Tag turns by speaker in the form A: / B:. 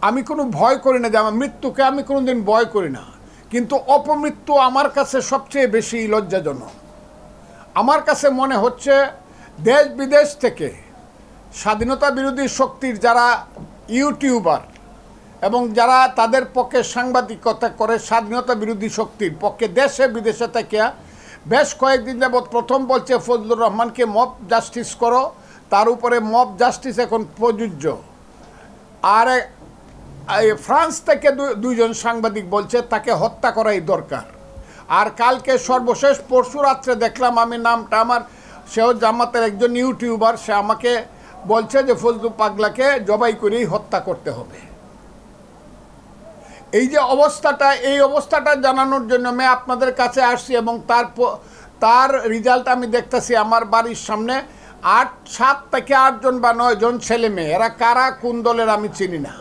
A: আমি কোনো ভয় করি না, যে আমার মৃত্যুকে আমি কোনো দিন ভয় করি না, কিন্তু অপমৃত্যু আমার কাছে সবচেয়ে বেশি লজ্জাজনক। আমার কাছে মনে হচ্ছে দেশ বিদেশ থেকে স্বাধীনতা বিরোধী শক্তির যারা ইউটিউবার এবং যারা তাদের পক্ষে সাংবাদিকতা করে স্বাধীনতা বিরোধী শক্তির পক্ষে দেশে বিদেশে থেকে বেশ কয়েকদিন যাবৎ প্রথম বলছে ফজলুর রহমানকে মব জাস্টিস করো, তার উপরে মব জাস্টিস এখন প্রযোজ্য। আর ফ্রান্স থেকে দুইজন সাংবাদিক বলছে তাকে হত্যা করাই দরকার। আর কালকে সর্বশেষ পরশু রাত্রে দেখলাম, আমি নামটা আমার, সেও জামাতের একজন ইউটিউবার, সে আমাকে বলছে যে ফজলু পাগলাকে জবাই করেই হত্যা করতে হবে। এই যে অবস্থাটা, এই অবস্থাটা জানানোর জন্য আমি আপনাদের কাছে আসছি এবং তার রেজাল্ট আমি দেখতেছি আমার বাড়ির সামনে। 7 থেকে 8 জন বা 9 জন ছেলে মেয়ে, এরা কারা কোন দলের আমি চিনি না।